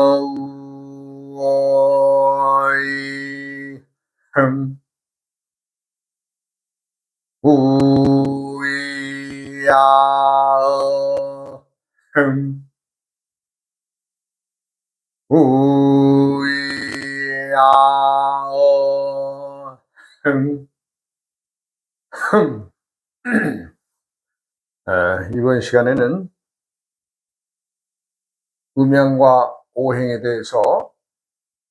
어이 흠 우이야 흠 우이야 흠 흠. 이번 시간에는 음양과 오행에 대해서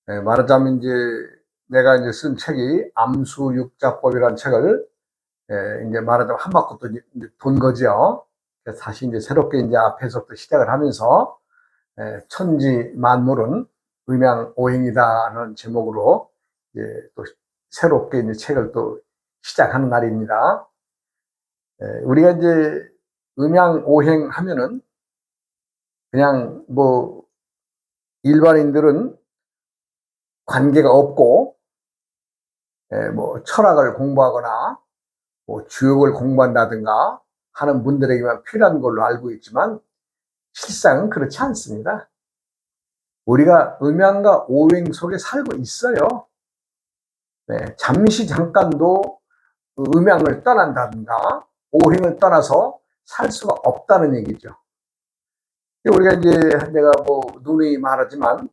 말하자면 이제 내가 이제 쓴 책이 암수육자법이라는 책을 이제 말하자면 한 바퀴 또 이제 돈 거죠. 그래서 다시 이제 새롭게 이제 앞에서부터 시작을 하면서 천지 만물은 음양 오행이다라는 제목으로 이제 또 새롭게 이제 책을 또 시작하는 날입니다. 우리가 이제 음양 오행 하면은 그냥 뭐 일반인들은 관계가 없고 뭐 철학을 공부하거나 뭐 주역을 공부한다든가 하는 분들에게만 필요한 걸로 알고 있지만 실상은 그렇지 않습니다. 우리가 음양과 오행 속에 살고 있어요. 잠시 잠깐도 음양을 떠난다든가 오행을 떠나서 살 수가 없다는 얘기죠. 우리가 이제 내가 뭐 누누이 말하지만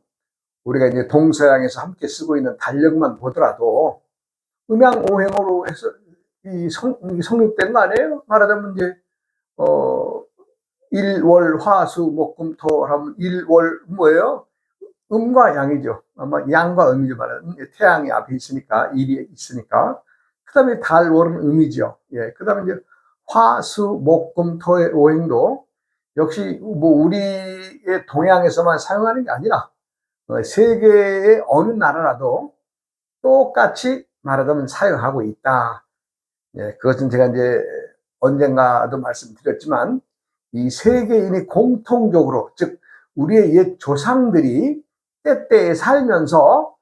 우리가 이제 동서양에서 함께 쓰고 있는 달력만 보더라도 음양 오행으로 해서 성립된 거 아니에요? 말하자면 이제 일월 화수 목금토 하면 일월 뭐예요? 음과 양이죠. 아마 양과 음이죠. 말하는 태양이 앞에 있으니까 일이 있으니까. 그다음에 달월은 음이죠. 예. 그다음에 이제 화수 목금토의 오행도 역시 뭐 우리의 동양에서만 사용하는 게 아니라 세계의 어느 나라라도 똑같이 말하자면 사용하고 있다. 예, 그것은 제가 이제 언젠가도 말씀드렸지만 이 세계인이 공통적으로 즉 우리의 옛 조상들이 때때에 살면서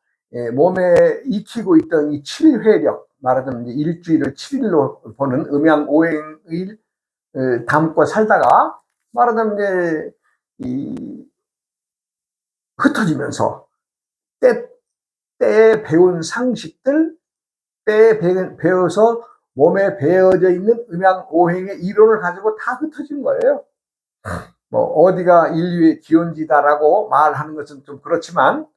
몸에 익히고 있던 이 7회력 말하자면 일주일을 7일로 보는 음양 오행을 담고 살다가 말하자면 이제 이 흩어지면서 때, 때에 배운 상식들 때에 배워서 몸에 배어져 있는 음양 오행의 이론을 가지고 다 흩어진 거예요. 뭐 어디가 인류의 기원지다라고 말하는 것은 좀 그렇지만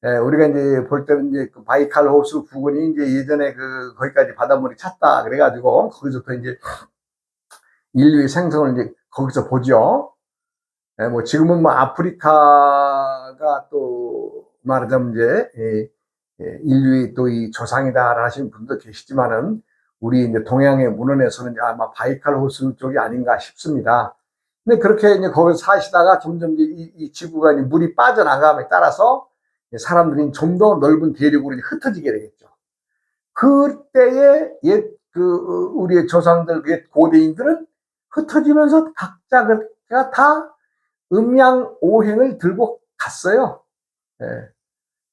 우리가 이제 볼 때는 이제 그 바이칼 호수 부근이 이제 예전에 그 거기까지 바닷물이 찼다 그래가지고 거기서부터 이제 인류의 생성을 이제 거기서 보죠. 뭐 지금은 뭐 아프리카가 또 말하자면 이제 인류의 또 이 조상이다 하시는 분도 계시지만은 우리 이제 동양의 문헌에서는 아마 바이칼 호수 쪽이 아닌가 싶습니다. 근데 그렇게 이제 거기서 사시다가 점점 이 지구가 이제 물이 빠져나감에 따라서 사람들이 좀 더 넓은 대륙으로 흩어지게 되겠죠. 그때의 옛 그 우리의 조상들 옛 고대인들은 흩어지면서 각자가 다 음양 오행을 들고 갔어요. 예.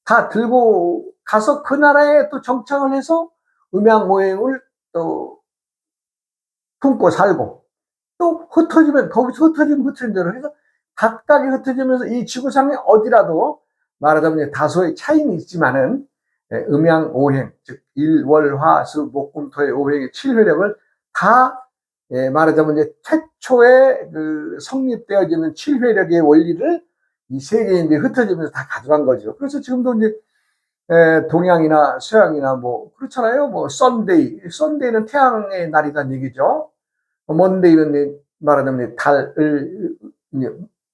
다 들고 가서 그 나라에 또 정착을 해서 음양 오행을 또 품고 살고 또 흩어지면 거기서 흩어지면 흩어진 대로 해서 각각이 흩어지면서 이 지구상에 어디라도 말하자면 다소의 차이는 있지만은 음양 오행 즉 일월화수 목금토의 오행의 7회력을 다 말하자면 이제 최초에 그 성립되어지는 7회력의 원리를 이 세계인들이 흩어지면서 다 가져간 거죠. 그래서 지금도 이제 동양이나 서양이나 뭐 그렇잖아요. 뭐 선데이는 태양의 날이란 얘기죠. 먼데이는 말하자면 달을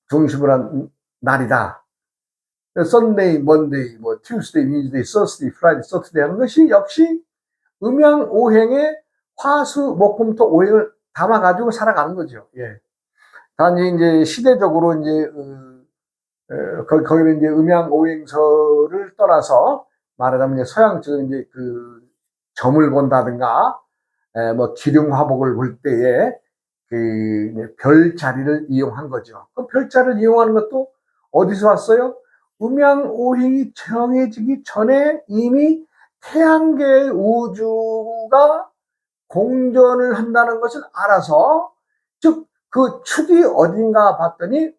중심으로 한 날이다. 선데이, 먼데이, 뭐 튜스데이, 윈즈데이, 서스데이, 프라이데이, 서트데이 하는 것이 역시 음양 오행의 화수 목금토 오행을 담아 가지고 살아가는 거죠. 예. 단지 이제 시대적으로 이제 거기는 이제 음양 오행서를 떠나서 말하자면 이제 서양 쪽은 이제 그 점을 본다든가 뭐 기륭 화복을 볼 때에 그 별자리를 이용한 거죠. 그 별자리를 이용하는 것도 어디서 왔어요? 음양 오행이 정해지기 전에 이미 태양계 우주가 공전을 한다는 것을 알아서 즉 그 축이 어딘가 봤더니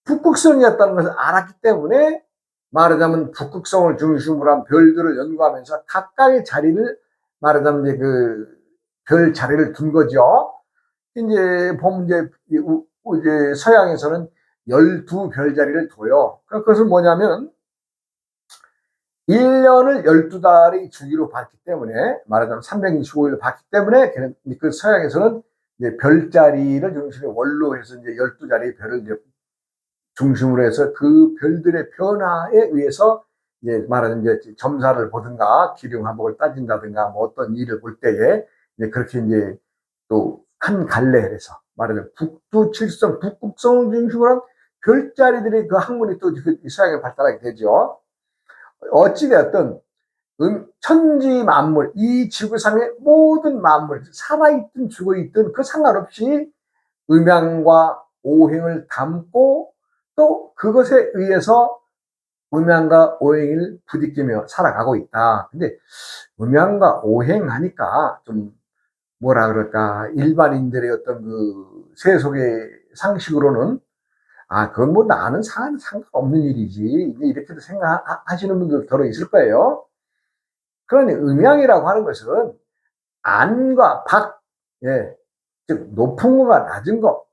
북극성이었다는 것을 알았기 때문에 말하자면 북극성을 중심으로 한 별들을 연구하면서 각각의 자리를 말하자면 이제 그 별 자리를 둔 거죠. 이제 보면 이제 서양에서는 12별자리를 둬요. 그것은 뭐냐면 1년을 12달의 주기로 봤기 때문에 말하자면 365일을 봤기 때문에 그 서양에서는 이제 별자리를 중심으로 원로 해서 이제 12자리의 별을 이제 중심으로 해서 그 별들의 변화에 의해서 이제 말하자면 이제 점사를 보든가 기륭화복을 따진다든가 뭐 어떤 일을 볼 때에 이제 그렇게 이제 또 한 갈래에서 말하자면 북두칠성, 북극성을 중심으로 한 별자리들의 그 학문이 또 서양에 발달하게 되죠. 어찌되었든 천지 만물, 이 지구상의 모든 만물, 살아있든 죽어있든 그 상관없이 음양과 오행을 담고 또 그것에 의해서 음양과 오행을 부딪히며 살아가고 있다. 근데 음양과 오행 하니까 좀 뭐라 그럴까, 일반인들의 어떤 그 세속의 상식으로는 그건 뭐 나는 상관없는 일이지. 이렇게도 생각하시는 분들 더러 있을 거예요. 그러니 음양이라고 하는 것은 안과 박, 예, 즉 높은 거가 낮은 거.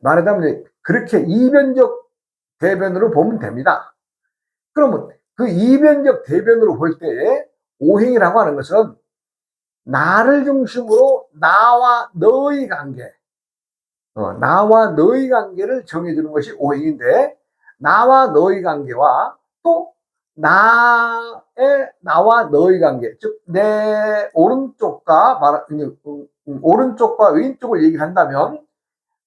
말하자면 그렇게 이변적 대변으로 보면 됩니다. 그러면 그 이변적 대변으로 볼 때에 오행이라고 하는 것은 나를 중심으로 나와 너의 관계, 나와 너의 관계를 정해주는 것이 오행인데, 나와 너의 관계와 또 나와 너의 관계, 즉 내 오른쪽과 오른쪽과 왼쪽을 얘기한다면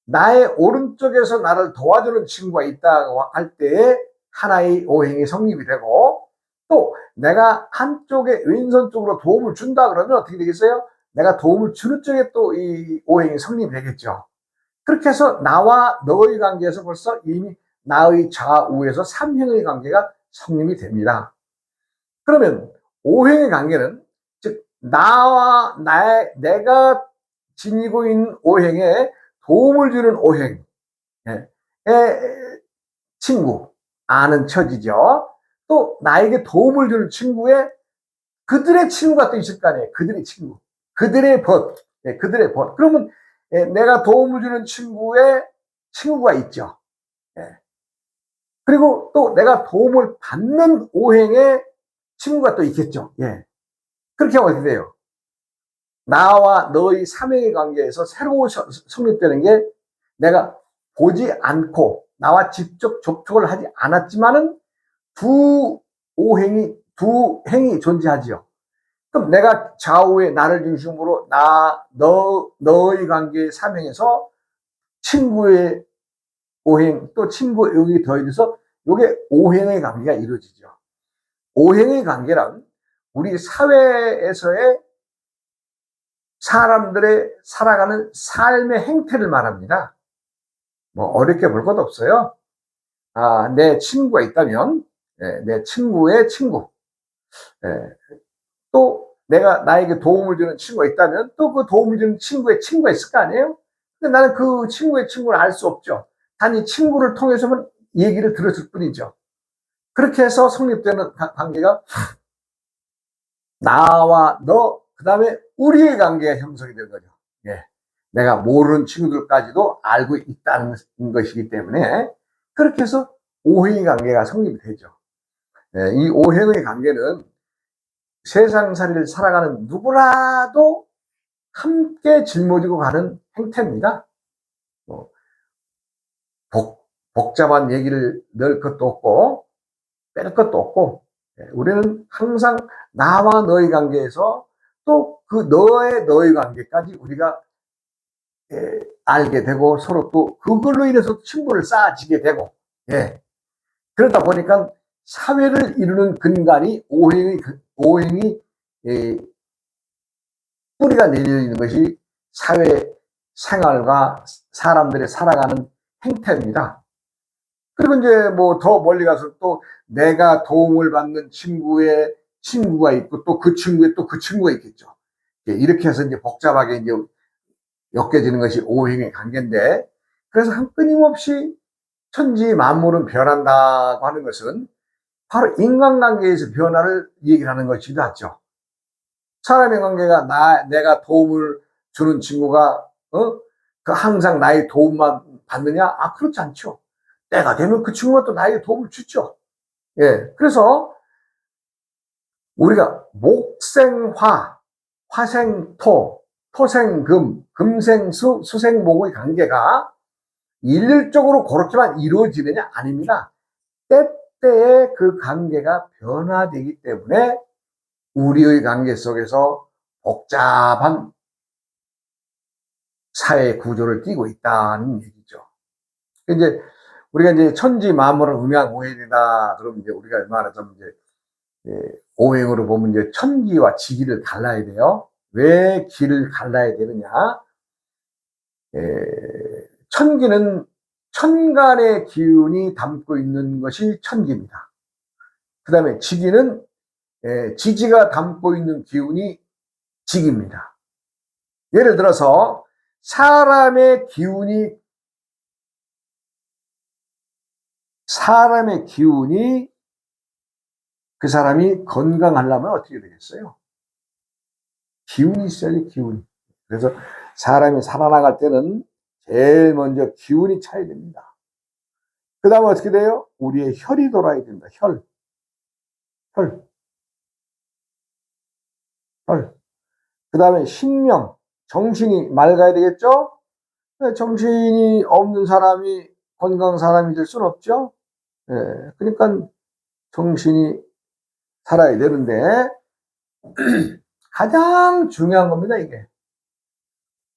나의 오른쪽에서 나를 도와주는 친구가 있다고 할 때에 하나의 오행이 성립이 되고, 또 내가 한쪽에 왼손 쪽으로 도움을 준다 그러면 어떻게 되겠어요? 내가 도움을 주는 쪽에 또 이 오행이 성립이 되겠죠. 그렇게 해서 나와 너의 관계에서 벌써 이미 나의 좌우에서 삼행의 관계가 성립이 됩니다. 그러면 오행의 관계는 즉 나와 내가 지니고 있는 오행에 도움을 주는 오행의 친구, 아는 처지죠. 또 나에게 도움을 주는 친구의 그들의 친구가 또 있을 거 아니에요. 그들의 친구, 그들의 벗, 그들의 벗. 그러면 내가 도움을 주는 친구의 친구가 있죠. 그리고 또 내가 도움을 받는 오행의 친구가 또 있겠죠. 그렇게 하면 어떻게 돼요? 나와 너의 삼행의 관계에서 새로 성립되는 게, 내가 보지 않고 나와 직접 접촉을 하지 않았지만은 두 행이 존재하지요. 그럼 내가 좌우에 나를 중심으로 너의 관계의 삼행에서 친구의 오행, 또 친구의 의이 더해져서 이게 오행의 관계가 이루어지죠. 오행의 관계란 우리 사회에서의 사람들의 살아가는 삶의 행태를 말합니다. 뭐 어렵게 볼 것 없어요. 내 친구가 있다면 내 친구의 친구, 또 내가 나에게 도움을 주는 친구가 있다면 또 그 도움을 주는 친구의 친구가 있을 거 아니에요? 근데 나는 그 친구의 친구를 알 수 없죠. 단지 친구를 통해서만 얘기를 들었을 뿐이죠. 그렇게 해서 성립되는 관계가 나와 너, 그 다음에 우리의 관계가 형성이 된 거죠. 내가 모르는 친구들까지도 알고 있다는 것이기 때문에 그렇게 해서 오행의 관계가 성립이 되죠. 이 오행의 관계는 세상살이를 살아가는 누구라도 함께 짊어지고 가는 행태입니다. 복잡한 얘기를 넣을 것도 없고 뺄 것도 없고, 우리는 항상 나와 너의 관계에서 또 그 너의 관계까지 우리가 알게 되고 서로 또 그걸로 인해서 친분을 쌓아지게 되고, 그러다 보니까 사회를 이루는 근간이 오행이 뿌리가 내려 있는 것이 사회 생활과 사람들의 살아가는 행태입니다. 그리고 이제 뭐 더 멀리 가서 또 내가 도움을 받는 친구의 친구가 있고 또 그 친구의 또 그 친구가 있겠죠. 이렇게 해서 이제 복잡하게 이제 엮여지는 것이 오행의 관계인데, 그래서 끊임없이 천지 만물은 변한다고 하는 것은 바로 인간관계에서 변화를 얘기를 하는 것이기도 하죠. 사람의 관계가 내가 도움을 주는 친구가, 그 항상 나의 도움만 받느냐? 그렇지 않죠. 때가 되면 그 친구가 또 나에게 도움을 주죠. 예. 그래서 우리가 목생화, 화생토, 토생금, 금생수, 수생목의 관계가 일률적으로 그렇게만 이루어지느냐? 아닙니다. 때때에 그 관계가 변화되기 때문에 우리의 관계 속에서 복잡한 사회 구조를 띠고 있다는 얘기죠. 이제 우리가 이제 천지 만물은 음양오행이다. 그러면 이제 우리가 말하자면 이제 오행으로 보면 이제 천기와 지기를 갈라야 돼요. 왜 기를 갈라야 되느냐? 천기는 천간의 기운이 담고 있는 것이 천기입니다. 그 다음에 지기는 지지가 담고 있는 기운이 지기입니다. 예를 들어서 사람의 기운이 그 사람이 건강하려면 어떻게 되겠어요? 기운이 있어야지, 기운이. 그래서 사람이 살아나갈 때는 제일 먼저 기운이 차야 됩니다. 그 다음에 어떻게 돼요? 우리의 혈이 돌아야 된다. 혈. 그 다음에 신명, 정신이 맑아야 되겠죠? 정신이 없는 사람이 건강한 사람이 될 수는 없죠. 그러니까 정신이 살아야 되는데 가장 중요한 겁니다, 이게.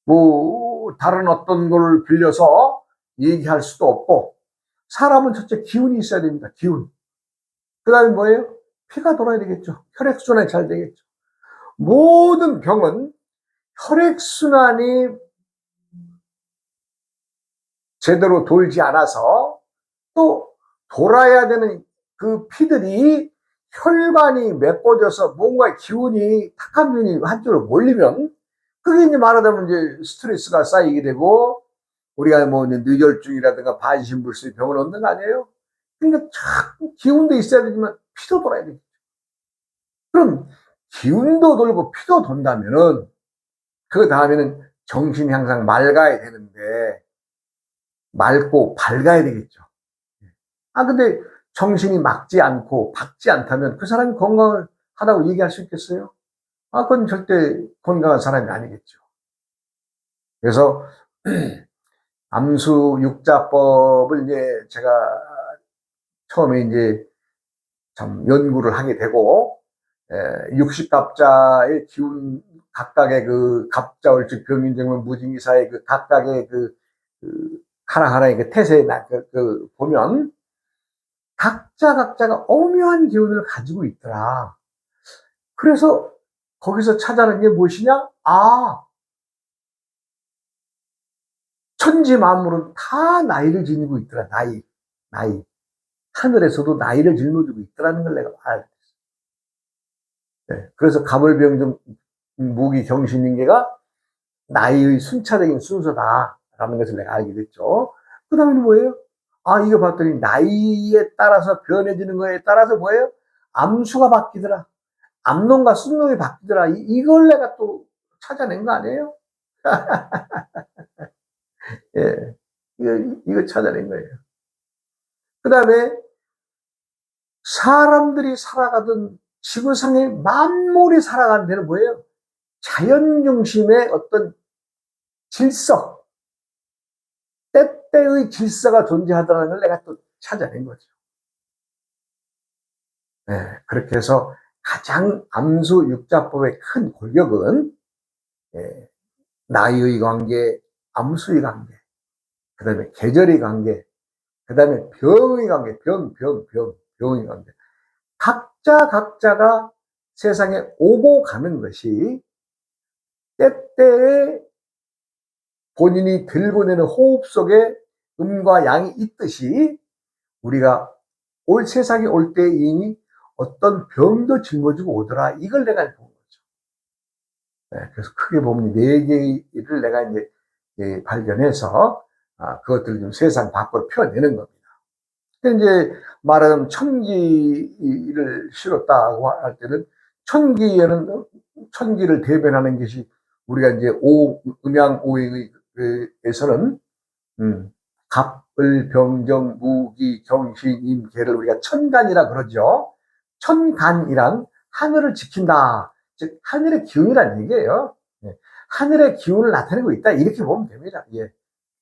뭐 다른 어떤 걸 빌려서 얘기할 수도 없고, 사람은 첫째 기운이 있어야 됩니다. 기운. 그 다음에 뭐예요? 피가 돌아야 되겠죠. 혈액순환이 잘 되겠죠. 모든 병은 혈액순환이 제대로 돌지 않아서 또 돌아야 되는 그 피들이 혈관이 메꿔져서 뭔가 기운이, 탁한 기운이 한쪽으로 몰리면 그게 이제 말하자면 이제 스트레스가 쌓이게 되고, 우리가 뭐 뇌졸중이라든가 반신불수의 병을 얻는 거 아니에요? 그러니까 참 기운도 있어야 되지만 피도 돌아야 되겠죠. 그럼 기운도 돌고 피도 돈다면은 그 다음에는 정신이 항상 맑아야 되는데 맑고 밝아야 되겠죠. 근데 정신이 맑지 않고 밝지 않다면 그 사람이 건강을 하다고 얘기할 수 있겠어요? 그건 절대 건강한 사람이 아니겠죠. 그래서 암수육자법을 이제 제가 처음에 이제 참 연구를 하게 되고, 60갑자의 기운, 각각의 그 갑자월즉 병인정문 무진기사의 그 각각의 그 하나하나의 그 태세에 보면 각자가 오묘한 기운을 가지고 있더라. 그래서 거기서 찾아낸 게 무엇이냐? 천지 만물은 다 나이를 지니고 있더라. 나이. 하늘에서도 나이를 짊어지고 있더라는 걸 내가 알게 됐어요. 그래서 가물병정 무기 경신인계가 나이의 순차적인 순서다라는 것을 내가 알게 됐죠. 그 다음에는 뭐예요? 이거 봤더니 나이에 따라서 변해지는 거에 따라서 뭐예요? 암수가 바뀌더라. 암놈과 순놈이 바뀌더라. 이걸 내가 또 찾아낸 거 아니에요? 예. 이거 찾아낸 거예요. 그 다음에 사람들이 살아가던 지구상의 만물이 살아가는 데는 뭐예요? 자연 중심의 어떤 질서, 때때의 질서가 존재하더라는 걸 내가 또 찾아낸 거죠. 그렇게 해서 가장 암수육자법의 큰 골격은 나이의 관계, 암수의 관계, 그 다음에 계절의 관계, 그 다음에 병의 관계, 병의 관계. 각자가 세상에 오고 가는 것이 때때에 본인이 들고내는 호흡 속에 음과 양이 있듯이 우리가 세상에 올 때 이미 어떤 병도 짊어지고 오더라. 이걸 내가 본 거죠. 그래서 크게 보면 4개를 내가 이제 발견해서 그것들을 좀 세상 밖으로 펴내는 겁니다. 이제 말하자면 천기를 실었다고 할 때는 천기에는 천기를 대변하는 것이 우리가 이제 음양 오행에서는 갑을 병정 무기 경신 임계를 우리가 천간이라 그러죠. 천간이란 하늘을 지킨다. 즉 하늘의 기운이라는 얘기예요. 예. 하늘의 기운을 나타내고 있다. 이렇게 보면 됩니다. 예.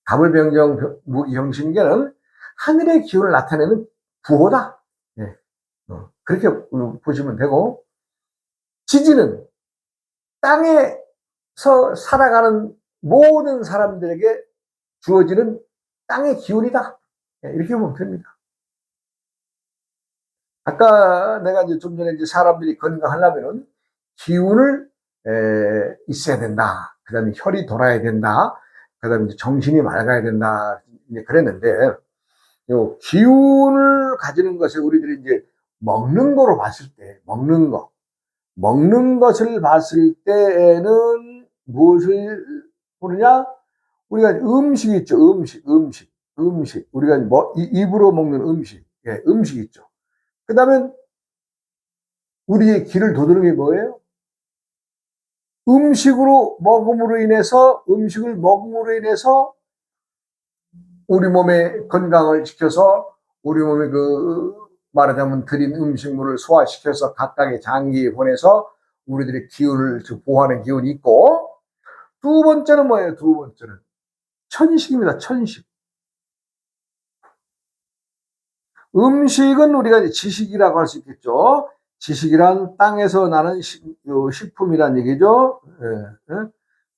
갑을 병정 무기 경신계는 하늘의 기운을 나타내는 부호다. 예. 그렇게 보시면 되고, 지지는 땅에서 살아가는 모든 사람들에게 주어지는 땅의 기운이다. 예, 이렇게 보면 됩니다. 아까 내가 이제 좀 전에 이제 사람들이 건강하려면은 기운을 있어야 된다. 그 다음에 혈이 돌아야 된다. 그 다음에 정신이 맑아야 된다. 이제 그랬는데, 요 기운을 가지는 것에 우리들이 이제 먹는 거로 봤을 때, 먹는 것을 봤을 때에는 무엇을 보느냐? 우리가 음식 있죠. 음식. 우리가 뭐 입으로 먹는 음식. 예, 음식 있죠. 그다음에 우리의 기를 도드는 게 뭐예요? 음식을 먹음으로 인해서 우리 몸의 건강을 지켜서 우리 몸에 말하자면 들인 음식물을 소화시켜서 각각의 장기에 보내서 우리들의 기운을 보호하는 기운이 있고, 두 번째는 뭐예요? 두 번째는 천식입니다. 천식. 음식은 우리가 지식이라고 할 수 있겠죠. 지식이란 땅에서 나는 식품이란 얘기죠. 예, 예.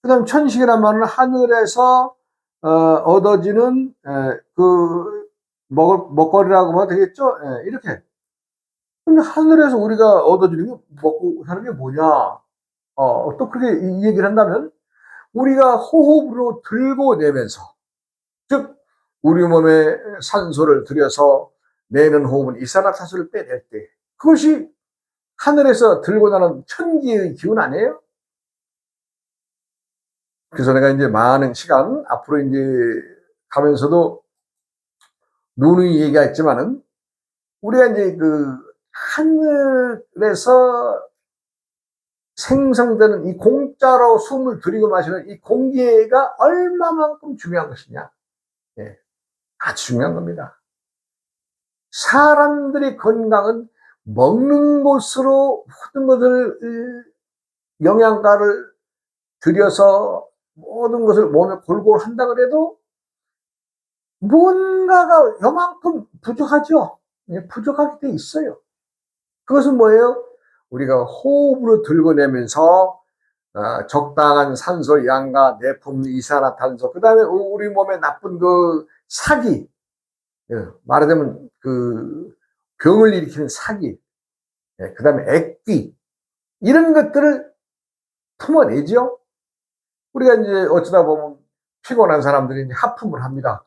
그 다음 천식이란 말은 하늘에서 얻어지는 먹거리라고 봐도 되겠죠. 예, 이렇게. 근데 하늘에서 우리가 얻어지는 게 먹고 사는 게 뭐냐? 또 그렇게 이 얘기를 한다면 우리가 호흡으로 들고 내면서, 즉 우리 몸에 산소를 들여서 내는 호흡은 이산화탄소를 빼낼 때, 그것이 하늘에서 들고 나는 천기의 기운 아니에요? 그래서 내가 이제 많은 시간 앞으로 이제 가면서도 누누이 얘기했지만은 우리가 이제 하늘에서 생성되는 이 공짜로 숨을 들이고 마시는 이 공기가 얼마만큼 중요한 것이냐. 예, 아주 중요한 겁니다. 사람들의 건강은 먹는 것으로 모든 것을 영양가를 들여서 모든 것을 몸에 골고루 한다 그래도 뭔가가 요만큼 부족하죠. 예, 부족하게 돼 있어요. 그것은 뭐예요? 우리가 호흡으로 들고내면서 적당한 산소 양과 내품 이산화탄소, 그 다음에 우리 몸에 나쁜 사기, 예, 말하자면 병을 일으키는 사기, 예, 그 다음에 액기, 이런 것들을 품어내죠. 우리가 이제 어쩌다 보면 피곤한 사람들이 이제 하품을 합니다.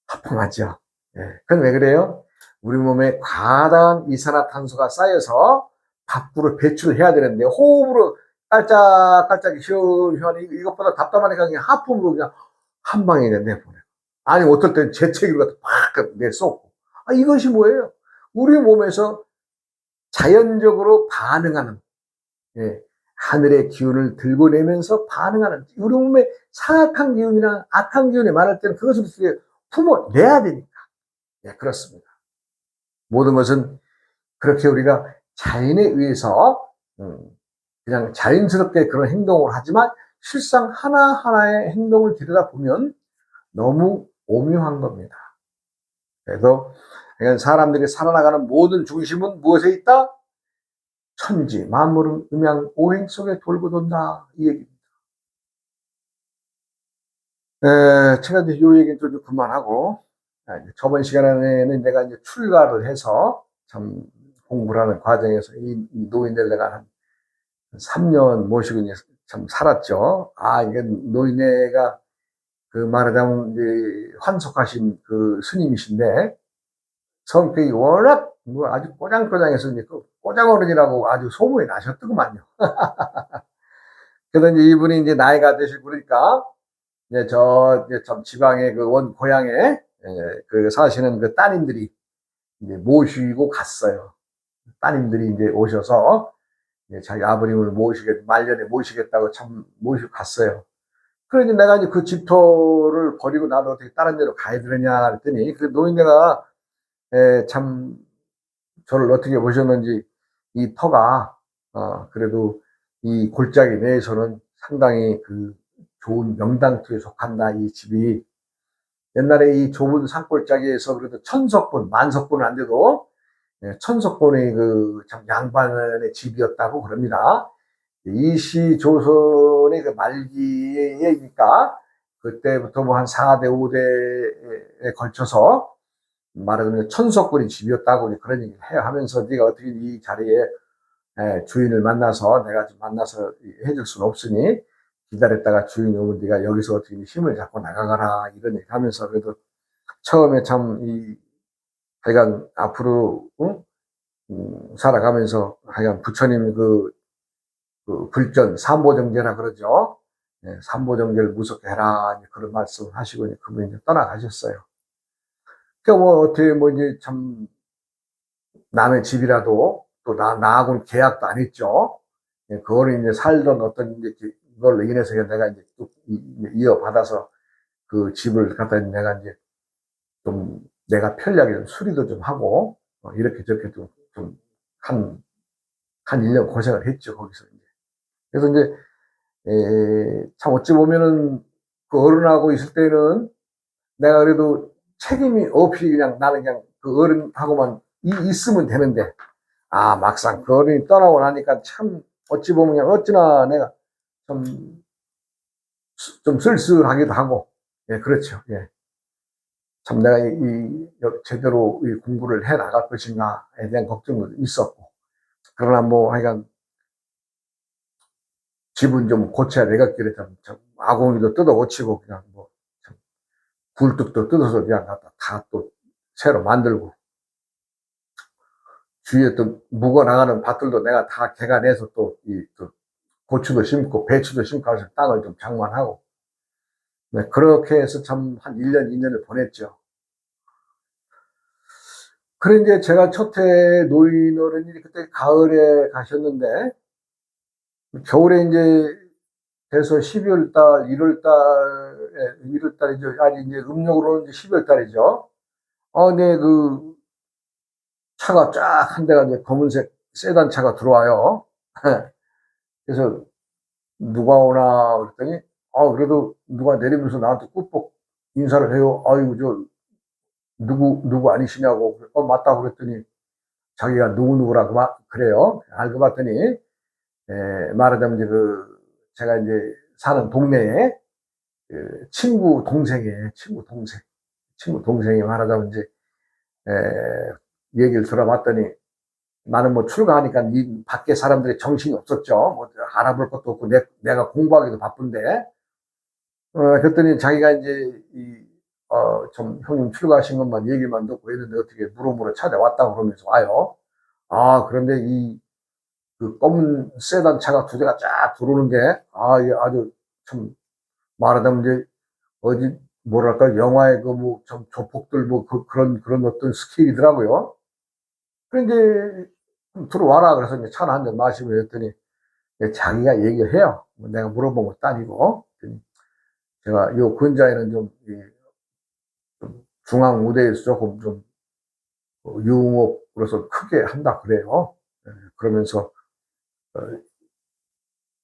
하품하죠. 예, 그건 왜 그래요? 우리 몸에 과다한 이산화탄소가 쌓여서 밖으로 배출을 해야 되는데 호흡으로 깔짝깔짝 시원시원히 이것보다 답답하니까 그냥 하품으로 그냥 한 방에 내보내고, 아니 어떨 땐 재채기로 갖다 팍 내쏟고, 이것이 뭐예요? 우리 몸에서 자연적으로 반응하는, 예, 하늘의 기운을 들고 내면서 반응하는 우리 몸에 사악한 기운이나 악한 기운이 많을 때는 그것을 품어내야 되니까. 예, 그렇습니다. 모든 것은 그렇게 우리가 자연에 의해서 그냥 자연스럽게 그런 행동을 하지만 실상 하나하나의 행동을 들여다보면 너무 오묘한 겁니다. 그래서 사람들이 살아나가는 모든 중심은 무엇에 있다? 천지, 만물은 음양 오행 속에 돌고 돈다. 이 얘기입니다. 제가 이제 요 얘기는 좀 그만하고, 저번 시간에는 내가 이제 출가를 해서 참 공부를 하는 과정에서 이 노인들 내가 한 3년 모시고 이제 참 살았죠. 이게 노인네가 말하자면 이제 환속하신 스님이신데 성격이 워낙 아주 꼬장꼬장해서 이제 꼬장어른이라고 아주 소문이 나셨더구만요. 그래서 이제 이분이 이제 나이가 되시고 그러니까 이제 참 지방의 원 고향에 사시는 따님들이 이제 모시고 갔어요. 따님들이 이제 오셔서 이제 자기 아버님을 말년에 모시겠다고 참 모시고 갔어요. 그러니 내가 이제 그 집터를 버리고 나도 어떻게 다른 데로 가야 되느냐 그랬더니 그 노인네가 참 저를 어떻게 보셨는지 이 터가 그래도 이 골짜기 내에서는 상당히 그 좋은 명당터에 속한다 이 집이. 옛날에 이 좁은 산골짜기에서 그래도 천석분 만석분은 안 돼도 천석분의 그 참 양반의 집이었다고 그럽니다. 이시 조선의 그 말기에니까 그때부터 뭐 한 4대 5대에 걸쳐서 말하자면 천석군이 집이었다고 그런 얘기를 해요. 하면서 네가 어떻게 이 자리에 주인을 만나서 내가 좀 만나서 해줄 수는 없으니 기다렸다가 주인이 오면 네가 여기서 어떻게 힘을 잡고 나가거라 이런 얘기 하면서 그래도 처음에 참 하여간 앞으로 살아가면서 하여간 부처님 그 불전 삼보정제라 그러죠. 삼보정제를 무섭게 해라 그런 말씀을 하시고 그분이 이제 떠나가셨어요. 그러니까 뭐 어떻게 뭐 이제 참 남의 집이라도 또 나하고는 계약도 안 했죠. 그거는 이제 살던 어떤 이제 그걸로 인해서 내가 이제 또 이어받아서 그 집을 갖다 내가 이제 좀 내가 편리하게 좀 수리도 좀 하고 이렇게 저렇게 한 1년 고생을 했죠 거기서 이제. 그래서 이제 참 어찌 보면은 그 어른하고 있을 때는 내가 그래도 책임이 없이 그냥 나는 그냥 그 어른하고만 있으면 되는데 막상 그 어른이 떠나고 나니까 참 어찌 보면 그냥 어찌나 내가 좀 쓸쓸하기도 하고 그렇죠. 참 내가 제대로 공부를 해 나갈 것인가에 대한 걱정도 있었고 그러나 뭐 하여간 집은 좀 고쳐야 되겠길래 참 아궁이도 뜯어 고치고 그냥 뭐 굴뚝도 뜯어서 그냥 갖다 다 또 새로 만들고 주위에 또 묵어나가는 밭들도 내가 다 개간해서 또 고추도 심고 배추도 심고 해서 땅을 좀 장만하고 그렇게 해서 참 한 1년 2년을 보냈죠. 그래 이제 제가 첫해 노인 어른이 그때 가을에 가셨는데 겨울에 이제 돼서 12월 달, 1월 달에 1월 달이죠. 아니 이제 음력으로는 이제 12월 달이죠. 네, 그 차가 쫙 한 대가 이제 검은색 세단 차가 들어와요. 그래서 누가 오나 그랬더니 그래도 누가 내리면서 나한테 꾹꾹 인사를 해요. 아이고 저 누구 아니시냐고. 맞다고 그랬더니 자기가 누구라고 그래요. 알고 봤더니 말하자면 이제 제가 이제 사는 동네에 그 친구 동생이 말하자면 이제 얘기를 들어봤더니 나는 뭐 출가하니까 이 밖에 사람들이 정신이 없었죠. 뭐 알아볼 것도 없고 내가 공부하기도 바쁜데 그랬더니 자기가 이제 좀 형님 출가하신 것만 얘기만 듣고 했는데 어떻게 물어물어 찾아왔다고 그러면서 와요. 그런데 그 검은 세단 차가 두 대가 쫙 들어오는 게 이게 아주 참 말하자면 이제 어디 뭐랄까 영화의 그 뭐 좀 조폭들 뭐 그런 어떤 스킬이더라고요. 그래 이제 들어와라 그래서 이제 차나 한잔 마시고 했더니 자기가 얘기를 해요. 뭐 내가 물어본 것도 아니고 제가 요 근자에는 좀 중앙 무대에서 조금 좀 유흥업으로서 크게 한다 그래요. 그러면서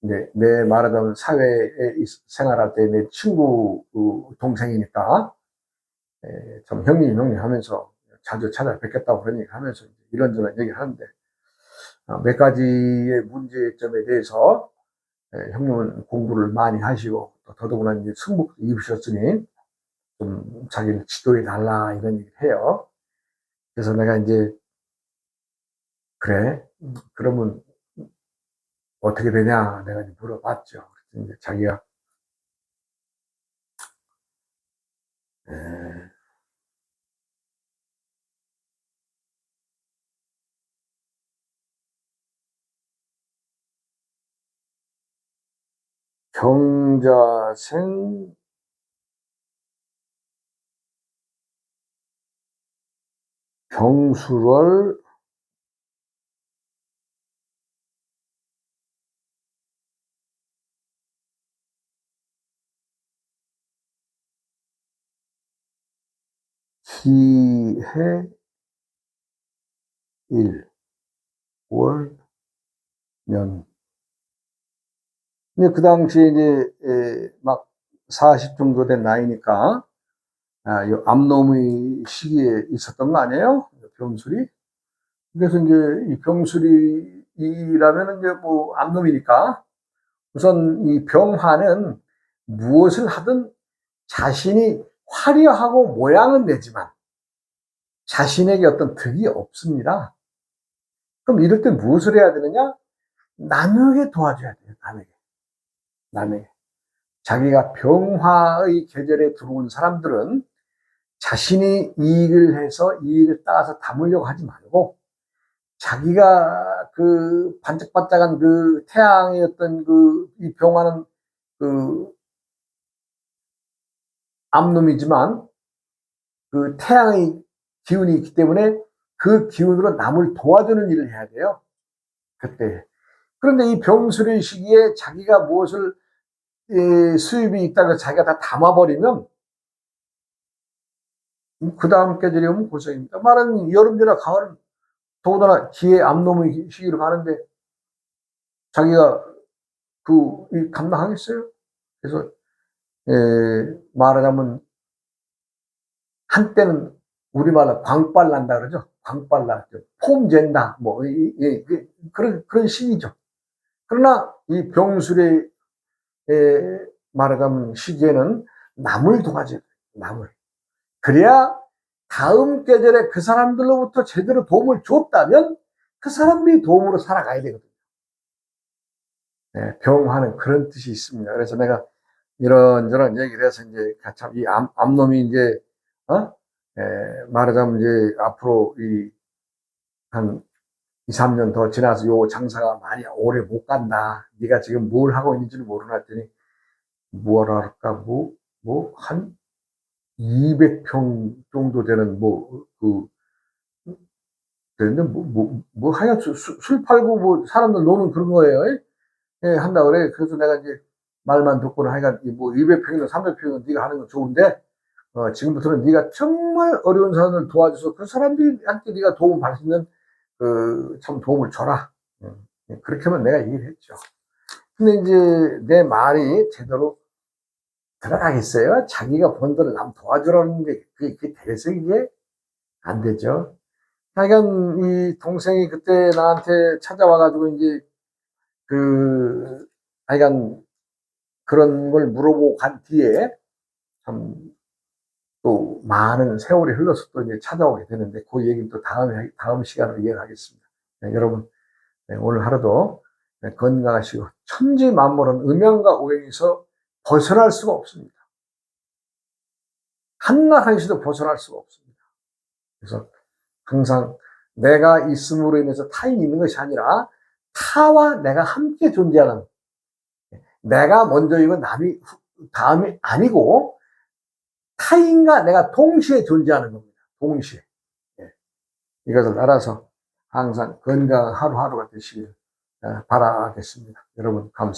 이제 내 말하자면 사회에 생활할 때 내 친구 동생이니까 참 형님 하면서 자주 찾아뵙겠다고 그런 얘기 하면서 이런저런 얘기를 하는데 몇 가지의 문제점에 대해서 형님은 공부를 많이 하시고 또 더더구나 이제 승복도 입으셨으니 좀 자기를 지도해 달라 이런 얘기를 해요. 그래서 내가 이제 그래 그러면 어떻게 되냐 내가 이제 물어봤죠. 그랬더니 이제 자기가 경자생 병수를 기해 일, 월, 년. 근데 그 당시에 이제 막 40 정도 된 나이니까 요 암놈의 시기에 있었던 거 아니에요? 병술이. 그래서 이제 이 병술이라면은 이제 뭐 암놈이니까 우선 이 병화는 무엇을 하든 자신이 화려하고 모양은 내지만 자신에게 어떤 득이 없습니다. 그럼 이럴 때 무엇을 해야 되느냐? 남에게 도와줘야 돼요. 남에게. 자기가 병화의 계절에 들어온 사람들은 자신이 이익을 해서 이익을 따서 담으려고 하지 말고 자기가 그 반짝반짝한 그 태양의 어떤 그 이 병화는 그 암놈이지만 그 태양의 기운이 있기 때문에 그 기운으로 남을 도와주는 일을 해야 돼요. 그때. 그런데 이 병술의 시기에 자기가 무엇을 수입이 있다고 자기가 다 담아버리면 그 다음 계절이 오면 고생입니다. 말은 여름이나 가을, 더군다나 기해 암놈의 시기로 가는데 자기가 감당하겠어요? 그래서 말하자면 한때는 우리말로 광빨난다 그러죠. 광빨나, 폼 잰다, 뭐 그런 시기죠. 그러나 이 병술의 말하자면 시기에는 남을 도와줘야 돼요. 남을. 그래야 다음 계절에 그 사람들로부터 제대로 도움을 줬다면 그 사람들이 도움으로 살아가야 되거든요. 병화는 그런 뜻이 있습니다. 그래서 내가 이런저런 얘기를 해서 이제 참 이 암놈이 이제 말하자면 이제 앞으로 한 2, 3년 더 지나서 요 장사가 많이 오래 못 간다. 네가 지금 뭘 하고 있는지를 모르나 했더니 뭐라 할까 한 200평 정도 되는 하여튼 술 팔고 뭐 사람들 노는 그런 거예요. 예, 한다 그래. 그래서 내가 이제 말만 듣고는 하여간 뭐 200평이나 300평은 네가 하는 건 좋은데 지금부터는 네가 정말 어려운 사람을 도와줘서 그 사람들한테 네가 도움 받을 수 있는 참 도움을 줘라. 그렇게 하면 내가 얘기를 했죠. 근데 이제 내 말이 제대로 들어가겠어요? 자기가 번 돈을 남 도와주라는데 그게 되겠어 이게? 안 되죠. 하여간 이 동생이 그때 나한테 찾아와가지고 이제 하여간 그런 걸 물어보고 간 뒤에 참 또 많은 세월이 흘러서 또 이제 찾아오게 되는데 그 얘기는 또 다음 시간으로 이어가겠습니다. 네, 여러분 오늘 하루도 건강하시고 천지만물은 음양과 오행에서 벗어날 수가 없습니다. 한날 한시도 벗어날 수가 없습니다. 그래서 항상 내가 있음으로 인해서 타인이 있는 것이 아니라 타와 내가 함께 존재하는, 내가 먼저이고 남이 다음이 아니고 타인과 내가 동시에 존재하는 겁니다. 동시에. 이것을 알아서 항상 건강한 하루하루가 되시길 바라겠습니다. 여러분 감사합니다.